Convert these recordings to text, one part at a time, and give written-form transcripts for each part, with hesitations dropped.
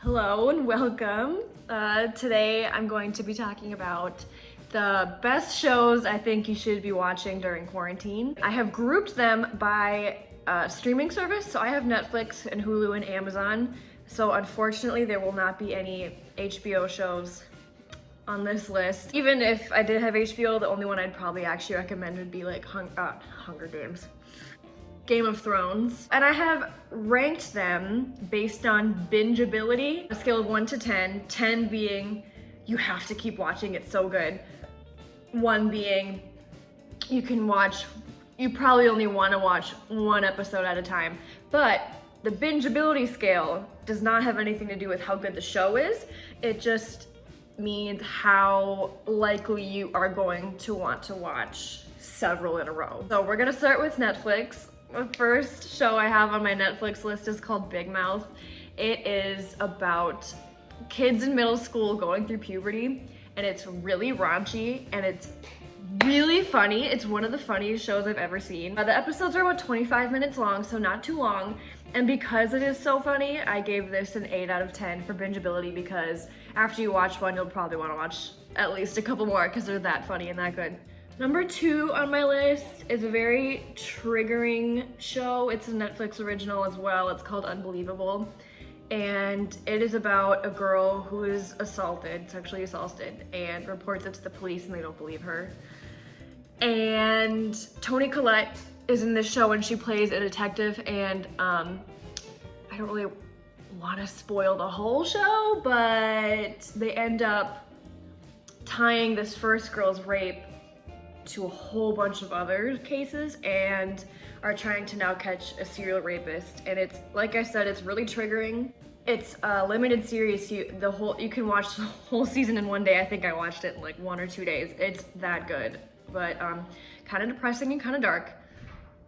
Hello and welcome. Today I'm going to be talking about the best shows I think you should be watching during quarantine. I have grouped them by streaming service, so I have Netflix and Hulu and Amazon. So unfortunately there will not be any HBO shows on this list. Even if I did have HBO, the only one I'd probably actually recommend would be like Hunger Games. Game of Thrones. And I have ranked them based on bingeability, a scale of 1 to 10, 10 being you have to keep watching, it's so good. 1 being you probably only want to watch one episode at a time. But the bingeability scale does not have anything to do with how good the show is. It just means how likely you are going to want to watch several in a row. So we're gonna start with Netflix. The first show I have on my Netflix list is called Big Mouth. It is about kids in middle school going through puberty, and it's really raunchy and it's really funny. It's one of the funniest shows I've ever seen. The episodes are about 25 minutes long, so not too long. And because it is so funny, I gave this an 8 out of 10 for bingeability, because after you watch one, you'll probably want to watch at least a couple more because they're that funny and that good. Number 2 on my list is a very triggering show. It's a Netflix original as well. It's called Unbelievable. And it is about a girl who is sexually assaulted, and reports it to the police and they don't believe her. And Toni Collette is in this show and she plays a detective, and I don't really want to spoil the whole show, but they end up tying this first girl's rape to a whole bunch of other cases and are trying to now catch a serial rapist. And it's, like I said, it's really triggering. It's a limited series. You can watch the whole season in one day. I think I watched it in like 1 or 2 days. It's that good, but kind of depressing and kind of dark.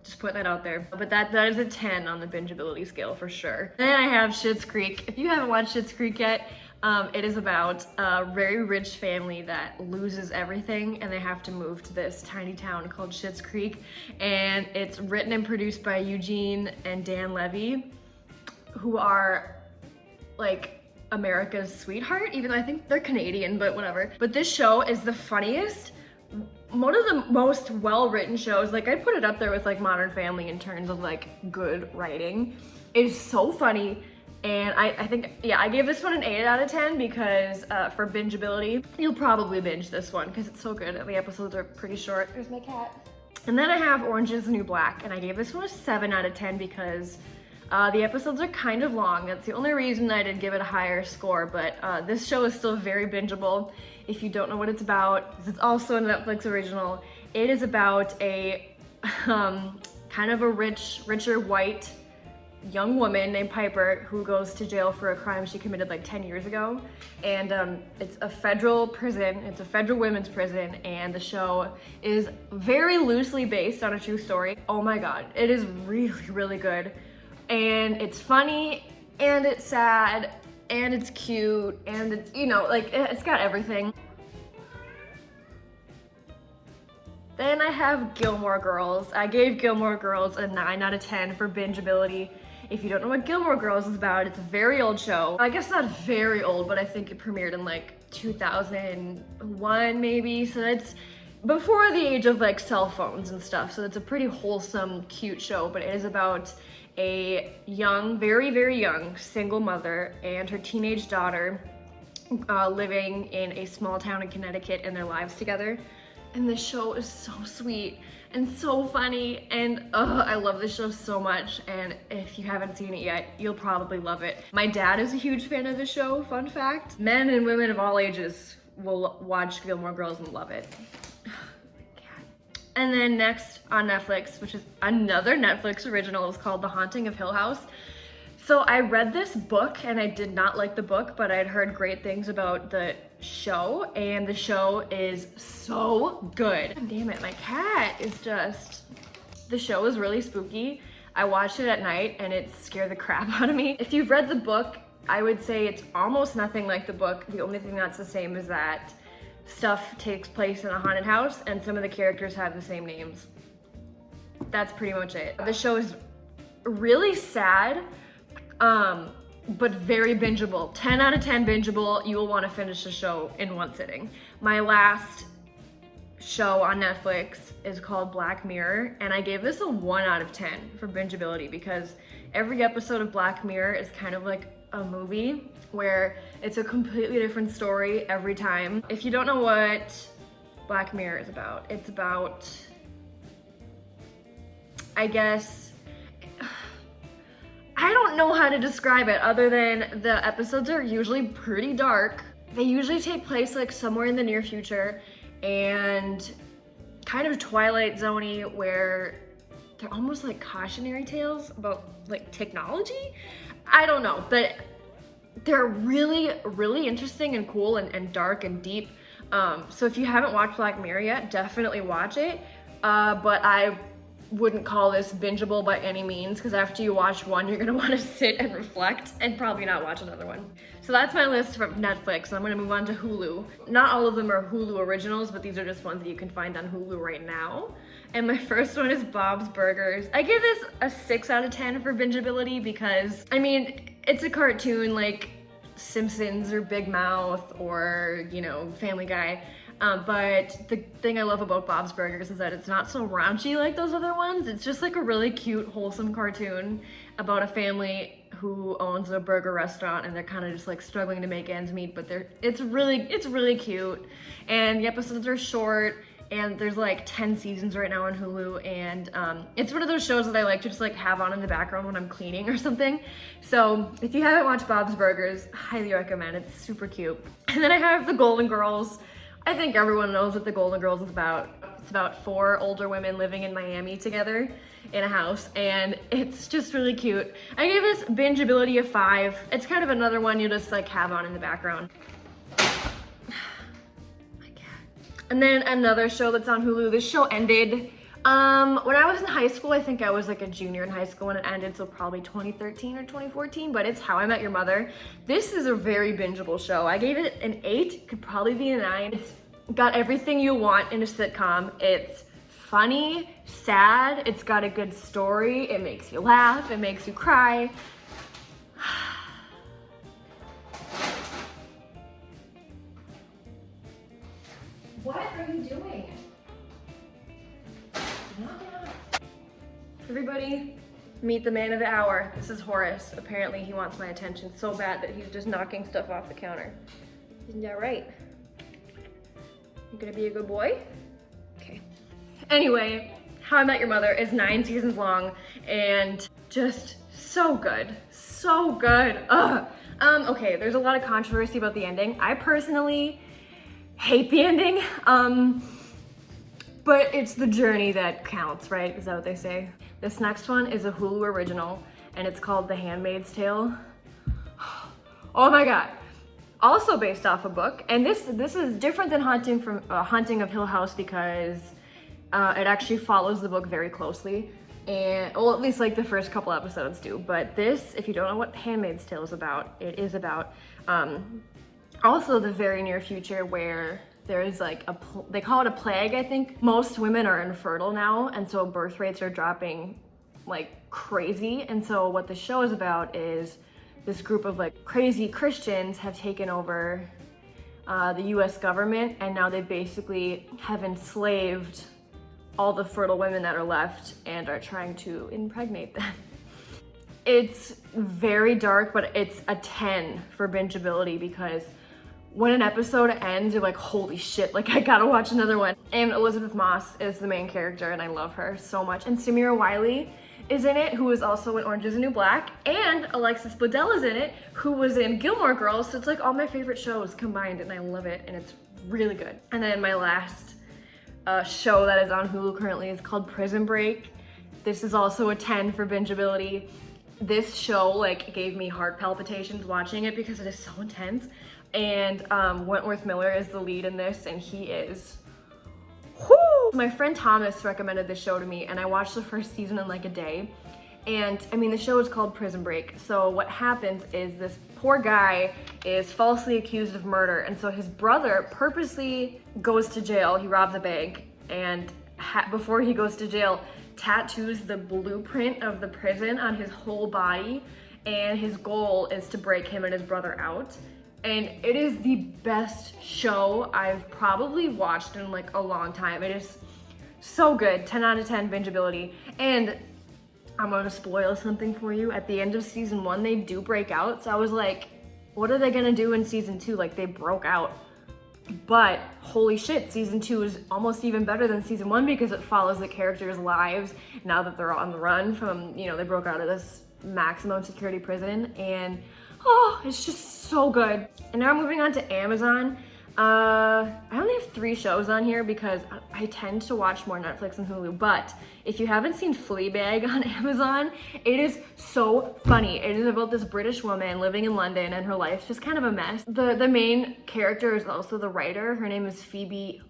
Just putting that out there. But that is a 10 on the bingeability scale for sure. Then I have Schitt's Creek. If you haven't watched Schitt's Creek yet, it is about a very rich family that loses everything and they have to move to this tiny town called Schitt's Creek. And it's written and produced by Eugene and Dan Levy, who are like America's sweetheart, even though I think they're Canadian, but whatever. But this show is the funniest, one of the most well-written shows. Like, I'd put it up there with like Modern Family in terms of like good writing. It is so funny. And I think, yeah, I gave this one an 8 out of 10 because for bingeability, you'll probably binge this one because it's so good and the episodes are pretty short. There's my cat. And then I have Orange is the New Black, and I gave this one a 7 out of 10 because the episodes are kind of long. That's the only reason I did give it a higher score, but this show is still very bingeable. If you don't know what it's about, it's also a Netflix original. It is about a kind of a richer white young woman named Piper who goes to jail for a crime she committed like 10 years ago. And it's a federal prison, it's a federal women's prison, and the show is very loosely based on a true story. Oh my god, it is really, really good. And it's funny, and it's sad, and it's cute, and it's, you know, like, it's got everything. Then I have Gilmore Girls. I gave Gilmore Girls a 9 out of 10 for bingeability. If you don't know what Gilmore Girls is about, it's a very old show. I guess not very old, but I think it premiered in like 2001 maybe. So it's before the age of like cell phones and stuff. So it's a pretty wholesome, cute show, but it is about a young, very, very young single mother and her teenage daughter living in a small town in Connecticut and their lives together. And this show is so sweet and so funny, and I love this show so much. And if you haven't seen it yet, you'll probably love it. My dad is a huge fan of the show, fun fact. Men and women of all ages will watch Gilmore Girls and love it. And then next on Netflix, which is another Netflix original, is called The Haunting of Hill House. So I read this book and I did not like the book, but I'd heard great things about the show, and the show is so good. God damn it, my cat is just... The show is really spooky. I watched it at night and it scared the crap out of me. If you've read the book, I would say it's almost nothing like the book. The only thing that's the same is that stuff takes place in a haunted house and some of the characters have the same names. That's pretty much it. The show is really sad. but very bingeable. 10 out of 10 bingeable. You will want to finish the show in one sitting. My last show on Netflix is called Black Mirror, and I gave this a 1 out of 10 for bingeability because every episode of Black Mirror is kind of like a movie where it's a completely different story every time. If you don't know what Black Mirror is about, it's about, I guess, I don't know how to describe it other than the episodes are usually pretty dark. They usually take place like somewhere in the near future and kind of Twilight Zone-y, where they're almost like cautionary tales about like technology. I don't know, but they're really, really interesting and cool and dark and deep. So if you haven't watched Black Mirror yet, definitely watch it. But I wouldn't call this bingeable by any means, because after you watch one, you're gonna want to sit and reflect and probably not watch another one. So that's my list from Netflix. I'm gonna move on to Hulu. Not all of them are Hulu originals, but these are just ones that you can find on Hulu right now. And my first one is Bob's Burgers. I give this a 6 out of 10 for bingeability because, I mean, it's a cartoon like Simpsons or Big Mouth or, you know, Family Guy. But the thing I love about Bob's Burgers is that it's not so raunchy like those other ones. It's just like a really cute, wholesome cartoon about a family who owns a burger restaurant, and they're kind of just like struggling to make ends meet, but it's really cute. And the episodes are short, and there's like 10 seasons right now on Hulu, and it's one of those shows that I like to just like have on in the background when I'm cleaning or something. So if you haven't watched Bob's Burgers, highly recommend. It's super cute. And then I have The Golden Girls. I think everyone knows what The Golden Girls is about. It's about 4 older women living in Miami together in a house, and it's just really cute. I gave this bingeability a 5. It's kind of another one you just like have on in the background. And then another show that's on Hulu. This show ended when I was in high school. I think I was like a junior in high school when it ended, so probably 2013 or 2014, but it's How I Met Your Mother. This is a very bingeable show. I gave it an 8, could probably be a 9. It's got everything you want in a sitcom. It's funny, sad, it's got a good story, it makes you laugh, it makes you cry. What are you doing? Everybody, meet the man of the hour. This is Horace. Apparently he wants my attention so bad that he's just knocking stuff off the counter. Isn't that right? You gonna be a good boy? Okay. Anyway, How I Met Your Mother is 9 seasons long and just so good. So good. Ugh. Okay, there's a lot of controversy about the ending. I personally hate the ending, but it's the journey that counts, right? Is that what they say? This next one is a Hulu original, and it's called The Handmaid's Tale. Oh my God. Also based off a book, and this is different than Haunting of Hill House because it actually follows the book very closely, and well, at least like the first couple episodes do. But this, if you don't know what Handmaid's Tale is about, it is about also the very near future where there's like they call it a plague, I think. Most women are infertile now, and so birth rates are dropping like crazy. And so what the show is about is this group of like crazy Christians have taken over the US government, and now they basically have enslaved all the fertile women that are left and are trying to impregnate them. It's very dark, but it's a 10 for bingeability because when an episode ends, you're like, holy shit, like I gotta watch another one. And Elizabeth Moss is the main character, and I love her so much. And Samira Wiley is in it, who is also in Orange is the New Black, and Alexis Bledel is in it, who was in Gilmore Girls. So it's like all my favorite shows combined, and I love it, and it's really good. And then my last show that is on Hulu currently is called Prison Break. This is also a 10 for bingeability. This show like gave me heart palpitations watching it because it is so intense. And Wentworth Miller is the lead in this, and he is, whoo! My friend Thomas recommended this show to me, and I watched the first season in like a day. And I mean, the show is called Prison Break. So what happens is this poor guy is falsely accused of murder, and so his brother purposely goes to jail. He robs a bank, and before he goes to jail, tattoos the blueprint of the prison on his whole body. and his goal is to break him and his brother out. And it is the best show I've probably watched in like a long time. It is so good, 10 out of 10 bingeability. And I'm gonna spoil something for you. At the end of season 1, they do break out. So I was like, what are they gonna do in season 2? Like, they broke out. But holy shit, season 2 is almost even better than season 1 because it follows the characters' lives now that they're on the run from, you know, they broke out of this maximum security prison. And oh, it's just so good. And now moving on to Amazon. I only have 3 shows on here because I tend to watch more Netflix and Hulu, but if you haven't seen Fleabag on Amazon, it is so funny. It is about this British woman living in London and her life's just kind of a mess. The main character is also the writer. Her name is Phoebe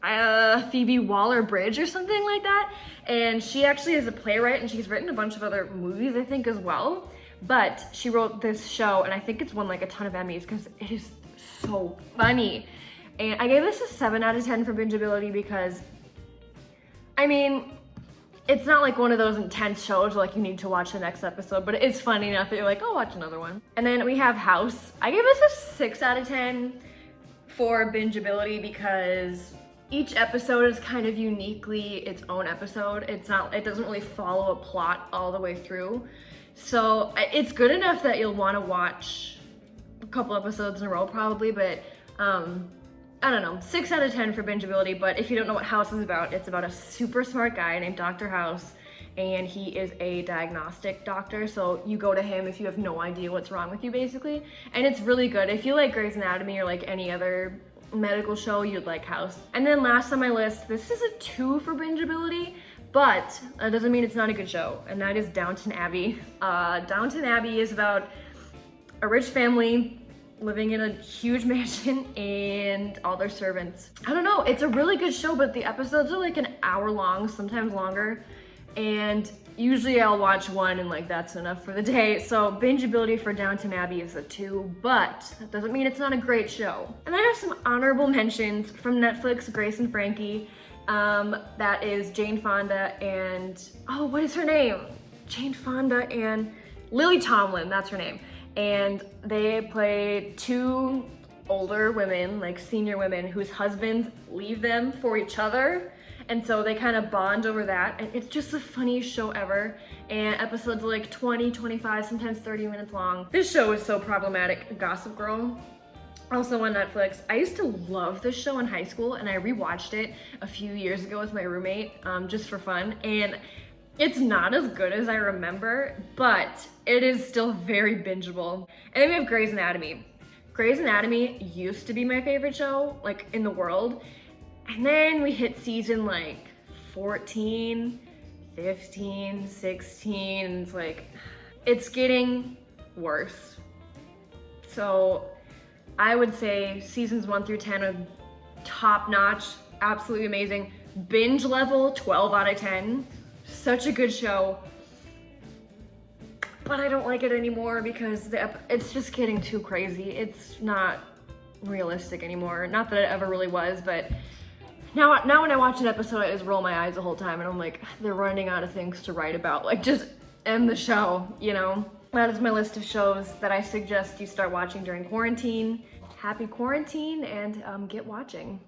Waller-Bridge or something like that. And she actually is a playwright and she's written a bunch of other movies, I think, as well. But she wrote this show and I think it's won like a ton of Emmys because it is so funny. And I gave this a 7 out of 10 for bingeability because, I mean, it's not like one of those intense shows where like you need to watch the next episode, but it's funny enough that you're like, oh, watch another one. And then we have House. I gave this a 6 out of 10 for bingeability because each episode is kind of uniquely its own episode. It doesn't really follow a plot all the way through. So it's good enough that you'll want to watch a couple episodes in a row probably, but I don't know, 6 out of 10 for bingeability. But if you don't know what House is about, it's about a super smart guy named Dr. House, and he is a diagnostic doctor. So you go to him if you have no idea what's wrong with you, basically. And it's really good. If you like Grey's Anatomy or like any other medical show, you'd like House. And then last on my list, this is a 2 for bingeability, but that doesn't mean it's not a good show, and that is Downton Abbey. Downton Abbey is about a rich family living in a huge mansion and all their servants. I don't know, it's a really good show, but the episodes are like an hour long, sometimes longer. And usually I'll watch one and like that's enough for the day. So bingeability for Downton Abbey is a 2, but that doesn't mean it's not a great show. And I have some honorable mentions from Netflix, Grace and Frankie. That is Jane Fonda and, oh, what is her name? Jane Fonda and Lily Tomlin, that's her name. And they play 2 older women, like senior women, whose husbands leave them for each other. And so they kind of bond over that. And it's just the funniest show ever. And episodes are like 20, 25, sometimes 30 minutes long. This show is so problematic. Gossip Girl, also on Netflix. I used to love this show in high school and I rewatched it a few years ago with my roommate, just for fun. And it's not as good as I remember, but it is still very bingeable. And then we have Grey's Anatomy. Grey's Anatomy used to be my favorite show, like in the world. And then we hit season like 14, 15, 16, and it's like, it's getting worse. So I would say seasons 1 through 10 are top notch, absolutely amazing. Binge level, 12 out of 10. Such a good show. But I don't like it anymore because it's just getting too crazy. It's not realistic anymore. Not that it ever really was, but now when I watch an episode, I just roll my eyes the whole time and I'm like, they're running out of things to write about. Like, just end the show, you know? That is my list of shows that I suggest you start watching during quarantine. Happy quarantine and get watching.